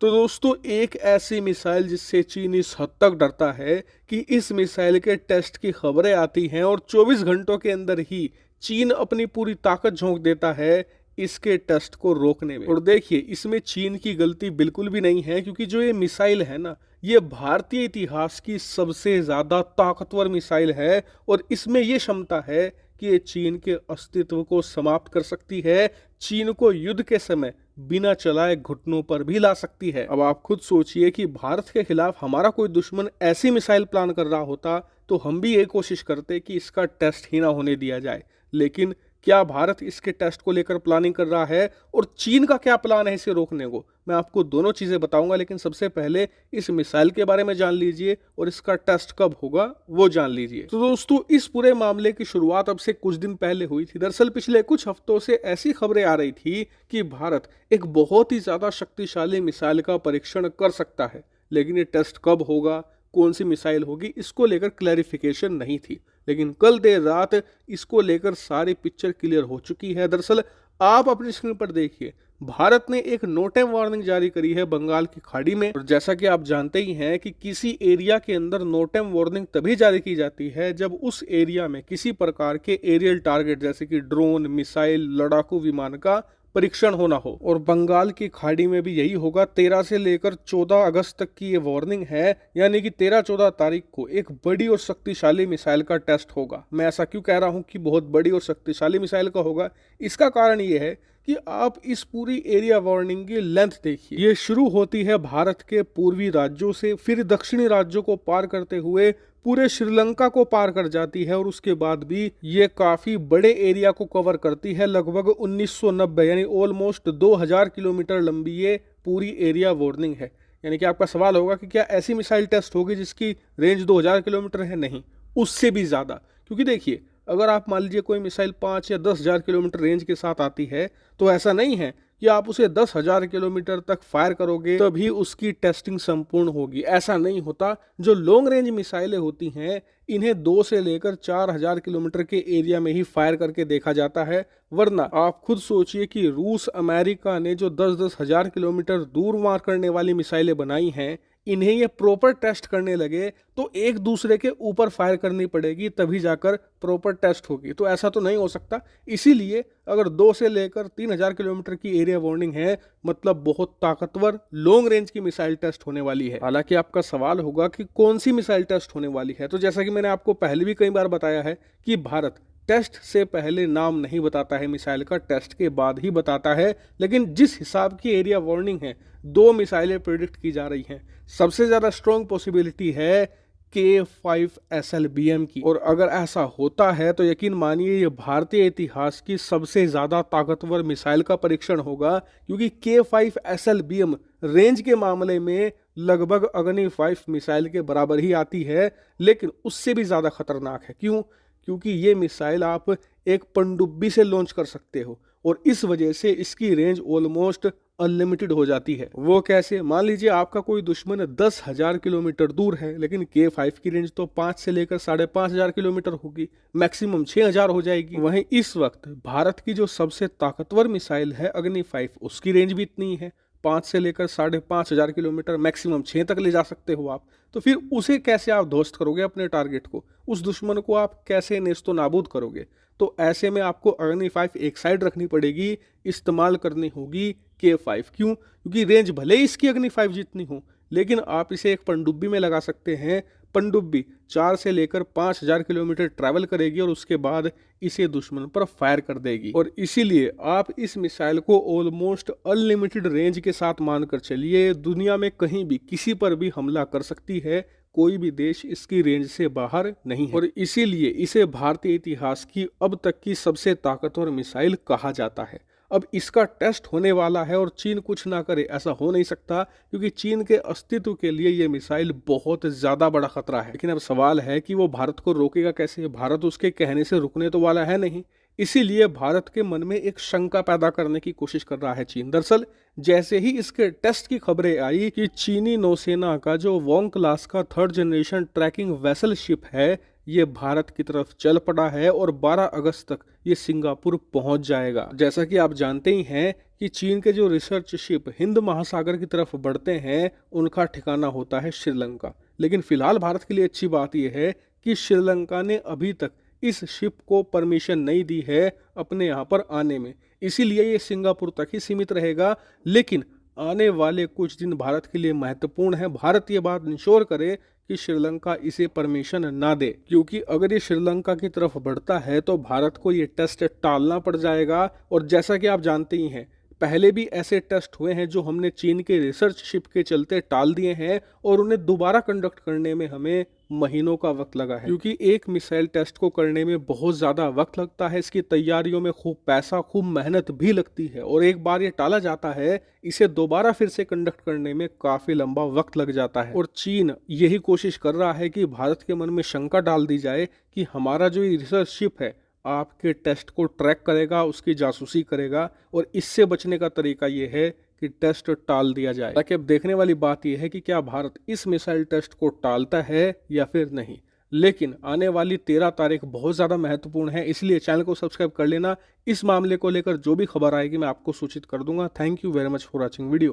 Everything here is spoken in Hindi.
तो दोस्तों एक ऐसी मिसाइल जिससे चीन इस हद तक डरता है कि इस मिसाइल के टेस्ट की खबरें आती हैं और 24 घंटों के अंदर ही चीन अपनी पूरी ताकत झोंक देता है इसके टेस्ट को रोकने में। और देखिए इसमें चीन की गलती बिल्कुल भी नहीं है, क्योंकि जो ये मिसाइल है ना, ये भारतीय इतिहास की सबसे ज्यादा ताकतवर मिसाइल है और इसमें ये क्षमता है कि ये चीन के अस्तित्व को समाप्त कर सकती है, चीन को युद्ध के समय बिना चलाए घुटनों पर भी ला सकती है। अब आप खुद सोचिए कि भारत के खिलाफ हमारा कोई दुश्मन ऐसी मिसाइल प्लान कर रहा होता तो हम भी ये कोशिश करते कि इसका टेस्ट ही ना होने दिया जाए। लेकिन क्या भारत इसके टेस्ट को लेकर प्लानिंग कर रहा है और चीन का क्या प्लान है इसे रोकने को? मैं आपको दोनों चीजें बताऊंगा, लेकिन सबसे पहले इस मिसाइल के बारे में जान लीजिए और इसका टेस्ट कब होगा वो जान लीजिए। तो दोस्तों इस पूरे मामले की शुरुआत अब से कुछ दिन पहले हुई थी। दरअसल पिछले कुछ हफ्तों से ऐसी खबरें आ रही थी कि भारत एक बहुत ही ज्यादा शक्तिशाली मिसाइल का परीक्षण कर सकता है, लेकिन ये टेस्ट कब होगा, कौन सी मिसाइल होगी, इसको लेकर क्लैरिफिकेशन नहीं थी। लेकिन कल देर रात इसको लेकर सारी पिक्चर क्लियर हो चुकी है। दरअसल आप अपनी स्क्रीन पर देखिए, भारत ने एक नो टाइम वार्निंग जारी करी है बंगाल की खाड़ी में। और जैसा कि आप जानते ही हैं कि किसी एरिया के अंदर नो टाइम वार्निंग तभी जारी की जाती है जब उस एरिया में किसी प्रकार के एरियल टारगेट जैसे कि ड्रोन, मिसाइल, लड़ाकू विमान का परीक्षण होना हो। और बंगाल की खाड़ी में भी यही होगा। 13 से लेकर 14 अगस्त तक की ये वार्निंग है, यानी कि 13-14 तारीख को एक बड़ी और शक्तिशाली मिसाइल का टेस्ट होगा। मैं ऐसा क्यों कह रहा हूं कि बहुत बड़ी और शक्तिशाली मिसाइल का होगा? इसका कारण ये है कि आप इस पूरी एरिया वार्निंग की लेंथ देखिए। ये शुरू होती है भारत के पूर्वी राज्यों से, फिर दक्षिणी राज्यों को पार करते हुए पूरे श्रीलंका को पार कर जाती है और उसके बाद भी ये काफी बड़े एरिया को कवर करती है। लगभग 1990 यानी ऑलमोस्ट 2000 किलोमीटर लंबी ये पूरी एरिया वार्निंग है। यानी कि आपका सवाल होगा कि क्या ऐसी मिसाइल टेस्ट होगी जिसकी रेंज 2000 किलोमीटर है? नहीं, उससे भी ज्यादा। क्योंकि देखिए अगर आप मान लीजिए कोई मिसाइल 5 या 10,000 किलोमीटर रेंज के साथ आती है तो ऐसा नहीं है कि आप उसे 10,000 किलोमीटर तक फायर करोगे तभी उसकी टेस्टिंग संपूर्ण होगी। ऐसा नहीं होता। जो लॉन्ग रेंज मिसाइलें होती हैं इन्हें 2 से लेकर 4,000 किलोमीटर के एरिया में ही फायर करके देखा जाता है। वरना आप खुद सोचिए कि रूस, अमेरिका ने जो 10-10 हजार किलोमीटर दूर मार करने वाली मिसाइलें बनाई हैं, इन्हें ये प्रॉपर टेस्ट करने लगे तो एक दूसरे के ऊपर फायर करनी पड़ेगी, तभी जाकर प्रॉपर टेस्ट होगी। तो ऐसा तो नहीं हो सकता। इसीलिए अगर 2 से लेकर 3,000 किलोमीटर की एरिया वार्निंग है, मतलब बहुत ताकतवर लॉन्ग रेंज की मिसाइल टेस्ट होने वाली है। हालांकि आपका सवाल होगा कि कौन सी मिसाइल टेस्ट होने वाली है, तो जैसा कि मैंने आपको पहले भी कई बार बताया है कि भारत टेस्ट से पहले नाम नहीं बताता है मिसाइल का, टेस्ट के बाद ही बताता है। लेकिन जिस हिसाब की एरिया वार्निंग है, 2 मिसाइलें प्रेडिक्ट की जा रही हैं। सबसे ज्यादा स्ट्रॉन्ग पॉसिबिलिटी है K5 SLBM की। और अगर ऐसा होता है तो यकीन मानिए ये भारतीय इतिहास की सबसे ज्यादा ताकतवर मिसाइल का परीक्षण होगा, क्योंकि K5 SLBM रेंज के मामले में लगभग अग्नि 5 मिसाइल के बराबर ही आती है, लेकिन उससे भी ज्यादा खतरनाक है। क्यों? क्योंकि ये मिसाइल आप एक पनडुब्बी से लॉन्च कर सकते हो और इस वजह से इसकी रेंज ऑलमोस्ट अनलिमिटेड हो जाती है। वो कैसे? मान लीजिए आपका कोई दुश्मन 10,000 किलोमीटर दूर है, लेकिन K5 की रेंज तो 5 से लेकर 5,500 किलोमीटर होगी, मैक्सिमम 6,000 हो जाएगी। वहीं इस वक्त भारत की जो सबसे ताकतवर मिसाइल है अग्नि 5, उसकी रेंज भी इतनी है, 5 से लेकर 5,500 किलोमीटर, मैक्सिमम 6 तक ले जा सकते हो आप। तो फिर उसे कैसे आप ध्वस्त करोगे? अपने टारगेट को, उस दुश्मन को आप कैसे नेस्तो नाबूद करोगे? तो ऐसे में आपको अग्नि 5 एक साइड रखनी पड़ेगी, इस्तेमाल करनी होगी K5। क्यों? क्योंकि रेंज भले ही इसकी अग्नि 5 जितनी हो, लेकिन आप इसे एक पनडुब्बी में लगा सकते हैं। पनडुब्बी 4 से लेकर 5,000 किलोमीटर ट्रैवल करेगी और उसके बाद इसे दुश्मन पर फायर कर देगी। और इसीलिए आप इस मिसाइल को ऑलमोस्ट अनलिमिटेड रेंज के साथ मानकर चलिए। दुनिया में कहीं भी किसी पर भी हमला कर सकती है, कोई भी देश इसकी रेंज से बाहर नहीं है। और इसीलिए इसे भारतीय इतिहास की अब तक की सबसे ताकतवर मिसाइल कहा जाता है। अब इसका टेस्ट होने वाला है और चीन कुछ ना करे ऐसा हो नहीं सकता, क्योंकि चीन के अस्तित्व के लिए ये मिसाइल बहुत ज्यादा बड़ा खतरा है। लेकिन अब सवाल है कि वो भारत को रोकेगा कैसे? भारत उसके कहने से रुकने तो वाला है नहीं। इसीलिए भारत के मन में एक शंका पैदा करने की कोशिश कर रहा है चीन। दरअसल जैसे ही इसके टेस्ट की खबरें आई कि चीनी नौसेना का जो वोंग क्लास का 3rd generation trekking vessel ship है, ये भारत की तरफ चल पड़ा है और 12 अगस्त तक ये सिंगापुर पहुंच जाएगा। जैसा कि आप जानते ही हैं कि चीन के जो रिसर्च शिप हिंद महासागर की तरफ बढ़ते हैं उनका ठिकाना होता है श्रीलंका। लेकिन फिलहाल भारत के लिए अच्छी बात यह है कि श्रीलंका ने अभी तक इस शिप को परमिशन नहीं दी है अपने यहाँ पर आने में, इसीलिए ये सिंगापुर तक ही सीमित रहेगा। लेकिन आने वाले कुछ दिन भारत के लिए महत्वपूर्ण है। भारत ये बात इंश्योर करे कि श्रीलंका इसे परमिशन ना दे, क्योंकि अगर ये श्रीलंका की तरफ बढ़ता है तो भारत को ये टेस्ट टालना पड़ जाएगा। और जैसा कि आप जानते ही हैं पहले भी ऐसे टेस्ट हुए हैं जो हमने चीन के रिसर्च शिप के चलते टाल दिए हैं और उन्हें दोबारा कंडक्ट करने में हमें महीनों का वक्त लगा है, क्योंकि एक मिसाइल टेस्ट को करने में बहुत ज़्यादा वक्त लगता है। इसकी तैयारियों में खूब पैसा खूब मेहनत भी लगती है और एक बार ये टाला जाता है इसे दोबारा फिर से कंडक्ट करने में काफ़ी लंबा वक्त लग जाता है। और चीन यही कोशिश कर रहा है कि भारत के मन में शंका डाल दी जाए कि हमारा जो ये रिसर्च शिप है आपके टेस्ट को ट्रैक करेगा, उसकी जासूसी करेगा, और इससे बचने का तरीका ये है कि टेस्ट टाल दिया जाए। ताकि अब देखने वाली बात यह है कि क्या भारत इस मिसाइल टेस्ट को टालता है या फिर नहीं। लेकिन आने वाली 13 तारीख बहुत ज़्यादा महत्वपूर्ण है, इसलिए चैनल को सब्सक्राइब कर लेना। इस मामले को लेकर जो भी खबर आएगी मैं आपको सूचित कर दूंगा। Thank you very much for watching video.